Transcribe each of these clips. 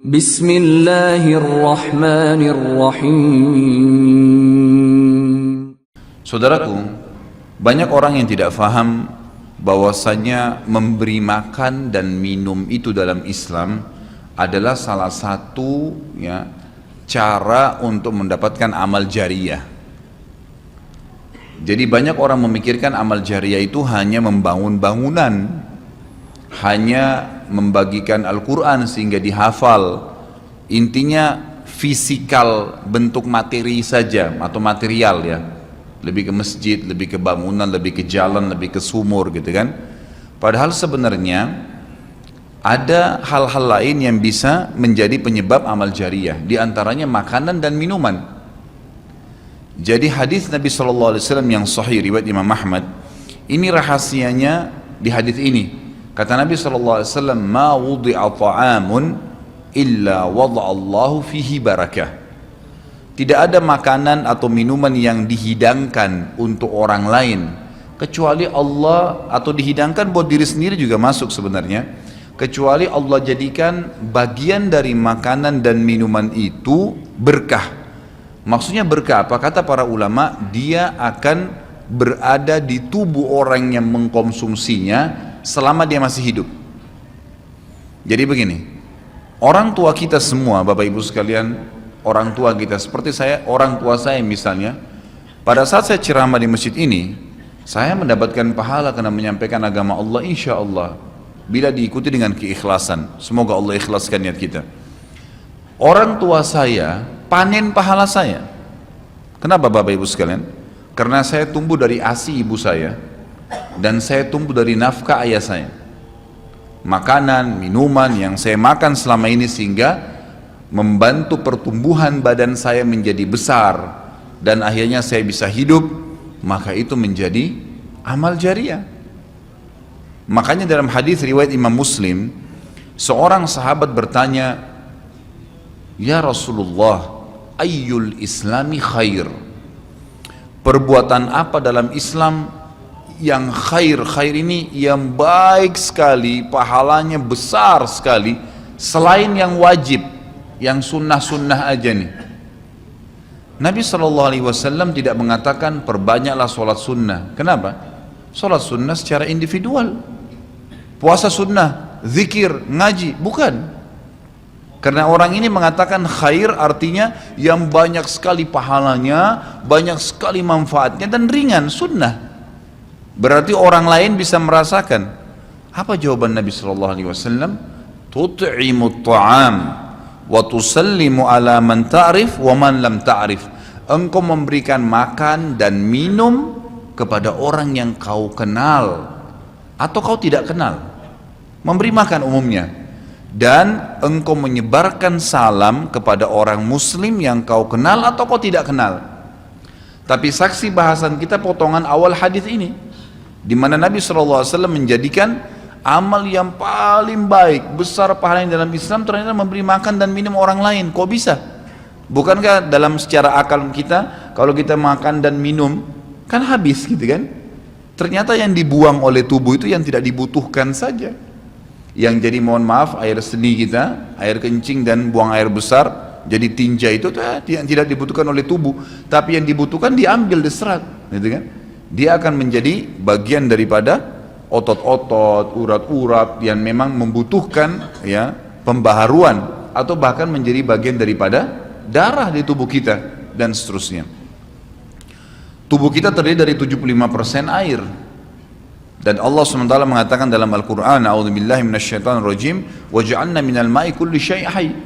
Bismillahirrahmanirrahim. Saudaraku, banyak orang yang tidak faham bahwasanya memberi makan dan minum itu dalam Islam adalah salah satu cara untuk mendapatkan amal jariyah. Jadi banyak orang memikirkan amal jariyah itu hanya membangun bangunan, hanya membagikan Al-Quran sehingga dihafal. Intinya fisikal, bentuk materi saja atau material ya. Lebih ke masjid, lebih ke bangunan, lebih ke jalan, lebih ke sumur gitu kan. Padahal sebenarnya ada hal-hal lain yang bisa menjadi penyebab amal jariyah. Di antaranya makanan dan minuman. Jadi hadis Nabi SAW yang sahih riwayat Imam Ahmad, ini rahasianya di hadis ini. Kata Nabi SAW, ma wudi'a ta'amun illa wada'allahu fihi barakah. Tidak ada makanan atau minuman yang dihidangkan untuk orang lain kecuali Allah, atau dihidangkan buat diri sendiri juga masuk sebenarnya, kecuali Allah jadikan bagian dari makanan dan minuman itu berkah. Maksudnya berkah apa? Kata para ulama, dia akan berada di tubuh orang yang mengkonsumsinya selama dia masih hidup. Jadi begini, orang tua kita semua, Bapak Ibu sekalian, orang tua kita seperti saya, orang tua saya misalnya, pada saat saya ceramah di masjid ini, saya mendapatkan pahala karena menyampaikan agama Allah, insya Allah, bila diikuti dengan keikhlasan. Semoga Allah ikhlaskan niat kita. Orang tua saya panen pahala saya. Kenapa Bapak Ibu sekalian? Karena saya tumbuh dari ASI ibu saya, dan saya tumbuh dari nafkah ayah saya. Makanan, minuman yang saya makan selama ini sehingga membantu pertumbuhan badan saya menjadi besar dan akhirnya saya bisa hidup, maka itu menjadi amal jariyah. Makanya dalam hadis riwayat Imam Muslim, seorang sahabat bertanya, "Ya Rasulullah, ayyul islami khair?" Perbuatan apa dalam Islam yang khair? Khair ini yang baik sekali, pahalanya besar sekali, selain yang wajib, yang sunnah-sunnah aja nih. Nabi SAW tidak mengatakan perbanyaklah sholat sunnah. Kenapa? Sholat sunnah secara individual, puasa sunnah, zikir, ngaji, bukan. Karena orang ini mengatakan khair artinya yang banyak sekali pahalanya, banyak sekali manfaatnya dan ringan, sunnah. Berarti orang lain bisa merasakan. Apa jawaban Nabi SAW? Tut'imut ta'am wa tusallimu ala man ta'rif wa man lam ta'rif. Engkau memberikan makan dan minum kepada orang yang kau kenal atau kau tidak kenal. Memberi makan umumnya. Dan engkau menyebarkan salam kepada orang muslim yang kau kenal atau kau tidak kenal. Tapi saksi bahasan kita potongan awal hadis ini, di mana Nabi SAW menjadikan amal yang paling baik, besar pahalanya dalam Islam ternyata memberi makan dan minum orang lain. Kok bisa? Bukankah dalam secara akal kita, kalau kita makan dan minum kan habis gitu kan? Ternyata yang dibuang oleh tubuh itu yang tidak dibutuhkan saja. Yang jadi mohon maaf air seni kita, air kencing dan buang air besar, jadi tinja itu yang tidak dibutuhkan oleh tubuh, tapi yang dibutuhkan diambil, diserat, gitu kan? Dia akan menjadi bagian daripada otot-otot, urat-urat yang memang membutuhkan pembaharuan, atau bahkan menjadi bagian daripada darah di tubuh kita dan seterusnya. Tubuh kita terdiri dari 75% air. Dan Allah SWT mengatakan dalam Al-Quran, A'udzubillahi minasyaitonirrajim, waja'alna minal ma'i kulli syai' hayy.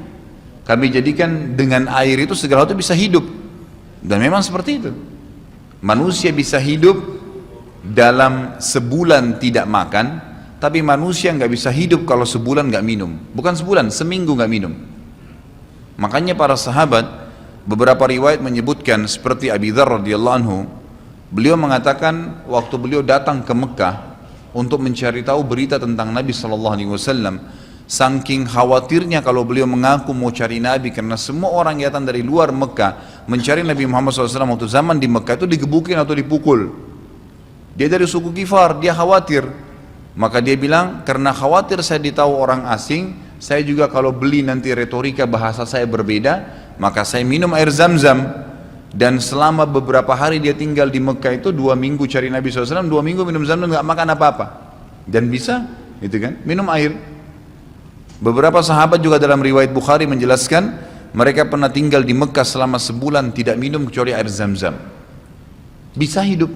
Kami jadikan dengan air itu segala sesuatu bisa hidup. Dan memang seperti itu. Manusia bisa hidup dalam sebulan tidak makan, tapi manusia nggak bisa hidup kalau sebulan nggak minum. Bukan sebulan, seminggu nggak minum. Makanya para sahabat, beberapa riwayat menyebutkan seperti Abi Dzar radhiyallahu anhu, beliau mengatakan waktu beliau datang ke Mekah untuk mencari tahu berita tentang Nabi SAW, saking khawatirnya kalau beliau mengaku mau cari Nabi, karena semua orang yang datang dari luar Mekah mencari Nabi Muhammad SAW waktu zaman di Mekah itu digebukin atau dipukul. Dia dari suku Ghifar, dia khawatir. Maka dia bilang, karena khawatir saya ditahu orang asing, saya juga kalau beli nanti retorika bahasa saya berbeda, maka saya minum air Zam-Zam. Dan selama beberapa hari dia tinggal di Mekah itu 2 minggu cari Nabi SAW, 2 minggu minum Zam-Zam, nggak makan apa-apa. Dan bisa, gitu kan, minum air. Beberapa sahabat juga dalam riwayat Bukhari menjelaskan, mereka pernah tinggal di Mekah selama sebulan tidak minum kecuali air Zam-Zam. Bisa hidup.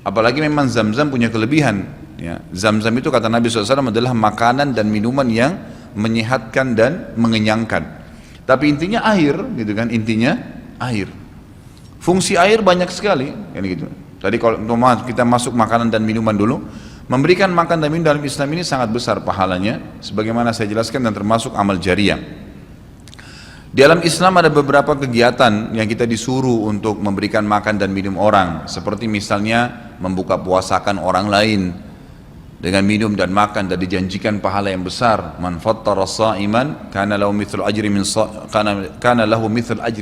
Apalagi memang Zam-Zam punya kelebihan. Ya. Zam-Zam itu kata Nabi SAW adalah makanan dan minuman yang menyehatkan dan mengenyangkan. Tapi intinya air, gitu kan, intinya air. Fungsi air banyak sekali, kan gitu. Tadi kalau kita masuk makanan dan minuman dulu, memberikan makan dan minum dalam Islam ini sangat besar pahalanya, sebagaimana saya jelaskan dan termasuk amal jariah. Di dalam Islam ada beberapa kegiatan yang kita disuruh untuk memberikan makan dan minum orang, seperti misalnya membuka puasakan orang lain dengan minum dan makan, dan dijanjikan pahala yang besar. Man fattara sha'iman kana lahu mithlu ajri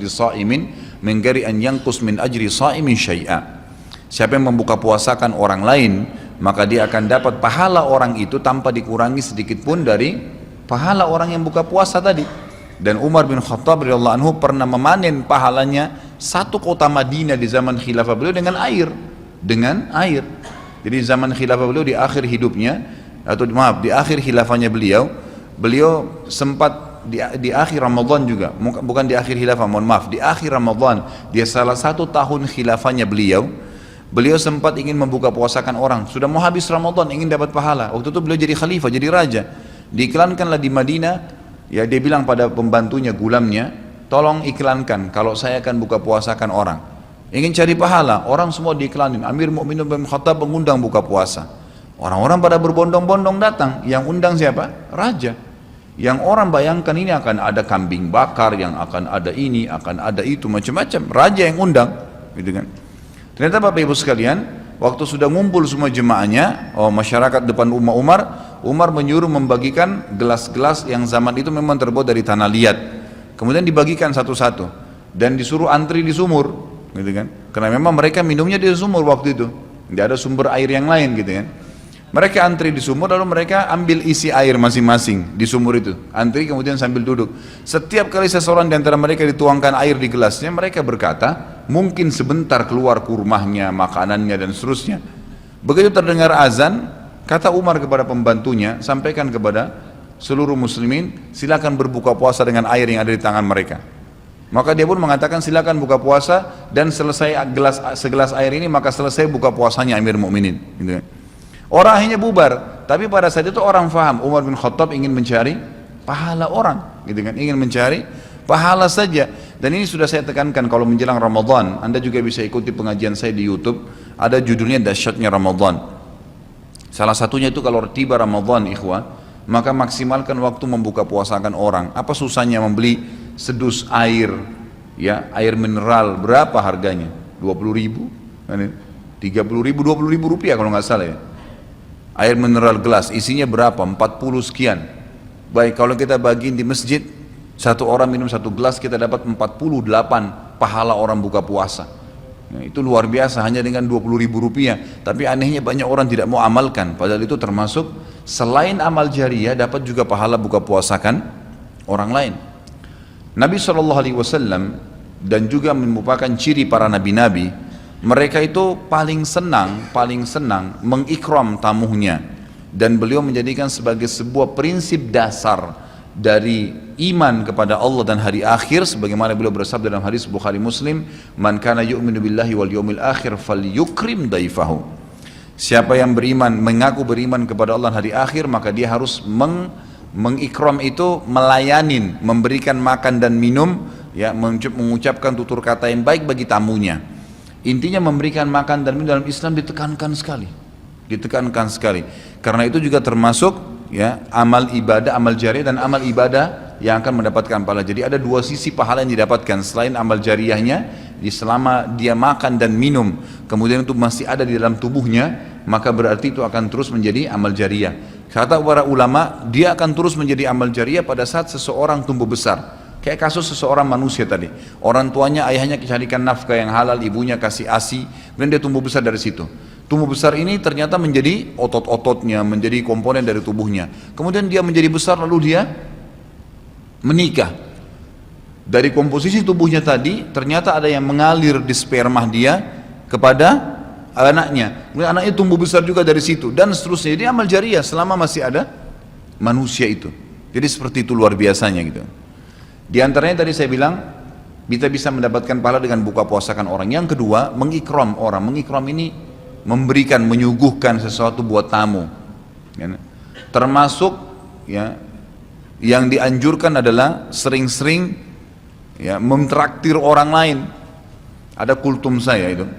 sha'imin min ghairi an yanqus min ajri sha'imin syai'a. Siapa yang membuka puasakan orang lain, maka dia akan dapat pahala orang itu tanpa dikurangi sedikit pun dari pahala orang yang buka puasa tadi. Dan Umar bin Khattab radhiyallahu anhu pernah memanen pahalanya 1 kota Madinah di zaman khilafah beliau dengan air. Jadi zaman khilafah beliau di akhir hidupnya, atau maaf, di akhir khilafahnya beliau sempat di akhir Ramadan juga, bukan di akhir khilafah, mohon maaf, di akhir Ramadan, dia salah satu tahun khilafahnya beliau sempat ingin membuka puasakan orang, sudah mau habis Ramadan, ingin dapat pahala. Waktu itu beliau jadi khalifah, jadi raja, diiklankanlah di Madinah. Ya, dia bilang pada pembantunya, gulamnya, tolong iklankan kalau saya akan buka puasakan orang, ingin cari pahala. Orang semua diiklanin, Amir Mu'minin bin Khattab mengundang buka puasa. Orang-orang pada berbondong-bondong datang. Yang undang siapa? Raja. Yang orang bayangkan ini akan ada kambing bakar, yang akan ada ini, akan ada itu, macam-macam. Raja yang undang, gitu kan. Ternyata Bapak Ibu sekalian, waktu sudah ngumpul semua jemaahnya, masyarakat depan rumah Umar menyuruh membagikan gelas-gelas yang zaman itu memang terbuat dari tanah liat. Kemudian dibagikan satu-satu dan disuruh antri di sumur, gitu kan. Karena memang mereka minumnya di sumur waktu itu, tidak ada sumber air yang lain, gitu kan. Mereka antri di sumur, lalu mereka ambil isi air masing-masing di sumur itu, antri kemudian sambil duduk. Setiap kali seseorang di antara mereka dituangkan air di gelasnya, mereka berkata, mungkin sebentar keluar kurmahnya, makanannya dan seterusnya. Begitu terdengar azan, kata Umar kepada pembantunya, sampaikan kepada seluruh muslimin, silakan berbuka puasa dengan air yang ada di tangan mereka. Maka dia pun mengatakan, silakan buka puasa, dan selesai segelas air ini, maka selesai buka puasanya Amir Mu'minin, gitu kan. Orang akhirnya bubar, tapi pada saat itu orang faham Umar bin Khattab ingin mencari pahala orang, gitu kan, ingin mencari pahala saja. Dan ini sudah saya tekankan, kalau menjelang Ramadan, Anda juga bisa ikuti pengajian saya di YouTube, ada judulnya Dahsyatnya Ramadan. Salah satunya itu kalau tiba Ramadan, ikhwah, maka maksimalkan waktu membuka puasakan orang. Apa susahnya membeli sedus air, ya, air mineral, berapa harganya? 20.000, 30.000, 20.000 rupiah kalau nggak salah ya. Air mineral gelas, isinya berapa? 40 sekian. Baik, kalau kita bagiin di masjid, satu orang minum satu gelas, kita dapat 48 pahala orang buka puasa. Nah, itu luar biasa, hanya dengan 20.000 rupiah. Tapi anehnya banyak orang tidak mau amalkan, padahal itu termasuk selain amal jariah, dapat juga pahala buka puasakan orang lain. Nabi SAW dan juga merupakan ciri para nabi-nabi, mereka itu paling senang mengikram tamunya, dan beliau menjadikan sebagai sebuah prinsip dasar dari iman kepada Allah dan hari akhir, sebagaimana beliau bersabda dalam hadis Bukhari Muslim, man kana yu'minu billahi wal yawmil akhir falyukrim daifahu. Siapa yang beriman, mengaku beriman kepada Allah dan hari akhir, maka dia harus mengikram itu, melayanin, memberikan makan dan minum, ya, mengucapkan tutur kata yang baik bagi tamunya. Intinya memberikan makan dan minum dalam Islam ditekankan sekali, karena itu juga termasuk, ya, amal ibadah, amal jariah dan amal ibadah yang akan mendapatkan pahala. Jadi ada dua sisi pahala yang didapatkan selain amal jariahnya, selama dia makan dan minum kemudian itu masih ada di dalam tubuhnya, maka berarti itu akan terus menjadi amal jariah. Kata para ulama, dia akan terus menjadi amal jariah pada saat seseorang tumbuh besar. Kayak kasus seseorang manusia tadi, orang tuanya, ayahnya carikan nafkah yang halal, ibunya kasih ASI, kemudian dia tumbuh besar dari situ. Tumbuh besar ini ternyata menjadi otot-ototnya, menjadi komponen dari tubuhnya. Kemudian dia menjadi besar, lalu dia menikah. Dari komposisi tubuhnya tadi, ternyata ada yang mengalir di sperma dia kepada anaknya. Kemudian anaknya tumbuh besar juga dari situ, dan seterusnya. Jadi amal jariah selama masih ada manusia itu. Jadi seperti itu luar biasanya gitu. Di antaranya tadi saya bilang, kita bisa mendapatkan pahala dengan buka puasakan orang. Yang kedua, mengikram orang. Mengikram ini memberikan, menyuguhkan sesuatu buat tamu. Ya. Termasuk ya, yang dianjurkan adalah sering-sering ya, mentraktir orang lain. Ada kultum saya itu.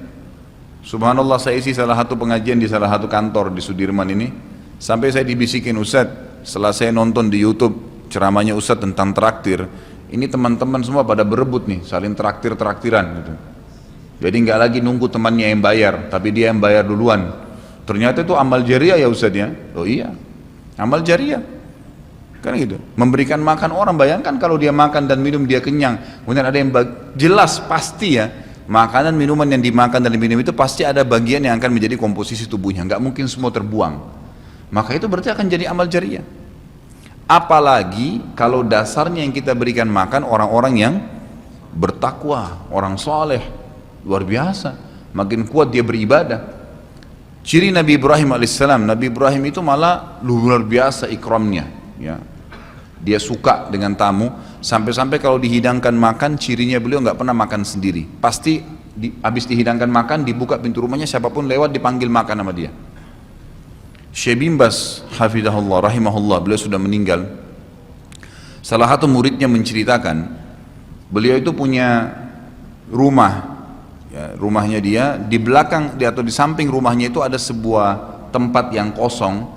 Subhanallah, saya isi salah satu pengajian di salah satu kantor di Sudirman ini. Sampai saya dibisikin, Ustadz, setelah saya nonton di YouTube ceramahnya Ustadz tentang traktir, ini teman-teman semua pada berebut nih, saling traktir-traktiran gitu. Jadi nggak lagi nunggu temannya yang bayar, tapi dia yang bayar duluan. Ternyata itu amal jariah ya Ustadz ya. Oh iya, amal jariah. Kan gitu. Memberikan makan orang, bayangkan kalau dia makan dan minum dia kenyang. Kemudian ada yang jelas pasti ya, makanan minuman yang dimakan dan diminum itu pasti ada bagian yang akan menjadi komposisi tubuhnya. Nggak mungkin semua terbuang. Maka itu berarti akan jadi amal jariah. Apalagi kalau dasarnya yang kita berikan makan orang-orang yang bertakwa, orang soleh, luar biasa, makin kuat dia beribadah. Ciri Nabi Ibrahim alaihissalam, Nabi Ibrahim itu malah luar biasa ikramnya, ya. Dia suka dengan tamu, sampai-sampai kalau dihidangkan makan, cirinya beliau nggak pernah makan sendiri, pasti habis dihidangkan makan, dibuka pintu rumahnya, siapapun lewat dipanggil makan sama dia. Syekh bin Baz hafizahullah rahimahullah, beliau sudah meninggal. Salah satu muridnya menceritakan, beliau itu punya rumah, ya, rumahnya dia di belakang atau di samping rumahnya itu ada sebuah tempat yang kosong,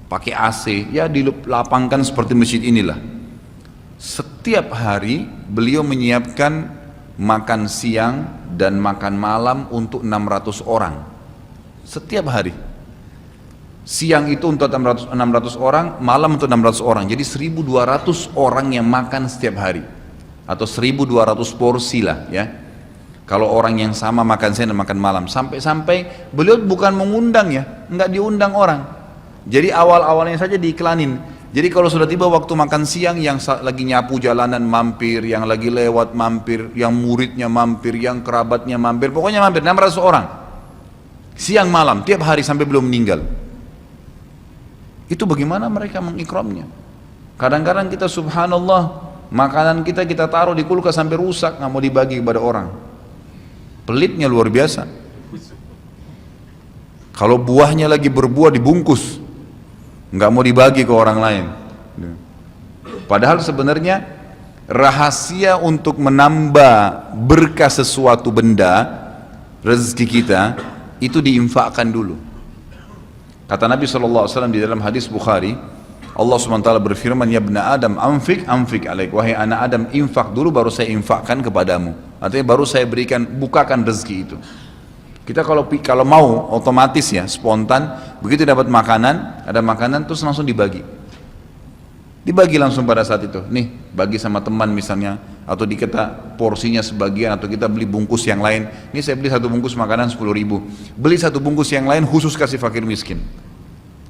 pakai AC, ya dilapangkan seperti masjid inilah. Setiap hari beliau menyiapkan makan siang dan makan malam untuk 600 orang. Setiap hari. Siang itu untuk 600 orang, malam untuk 600 orang. Jadi 1200 orang yang makan setiap hari. Atau 1200 porsi lah ya. Kalau orang yang sama makan siang dan makan malam. Sampai-sampai beliau bukan mengundang ya, enggak diundang orang. Jadi awal-awalnya saja diiklanin. Jadi kalau sudah tiba waktu makan siang, yang lagi nyapu jalanan mampir, yang lagi lewat mampir, yang muridnya mampir, yang kerabatnya mampir, pokoknya mampir 600 orang. Siang malam, tiap hari sampai belum meninggal. Itu bagaimana mereka mengikramnya. Kadang-kadang kita subhanallah, makanan kita taruh di kulkas sampai rusak, nggak mau dibagi kepada orang. Pelitnya luar biasa. Kalau buahnya lagi berbuah dibungkus, nggak mau dibagi ke orang lain. Padahal sebenarnya rahasia untuk menambah berkah sesuatu benda, rezeki kita, itu diinfakkan dulu. Kata Nabi SAW di dalam hadis Bukhari, Allah SWT berfirman, ya ibna Adam, anfik alaik, wahai anak Adam, infak dulu baru saya infakkan kepadamu. Artinya baru saya berikan, bukakan rezeki itu. Kita kalau mau otomatis ya, spontan, begitu dapat makanan, ada makanan terus langsung dibagi. Dibagi langsung pada saat itu. Nih, bagi sama teman misalnya, atau kita porsinya sebagian, atau kita beli bungkus yang lain. Ini saya beli satu bungkus makanan 10.000. Beli satu bungkus yang lain khusus kasih fakir miskin.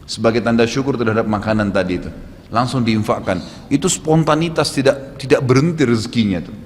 Sebagai tanda syukur terhadap makanan tadi itu. Langsung diinfakkan. Itu spontanitas, tidak berhenti rezekinya tuh.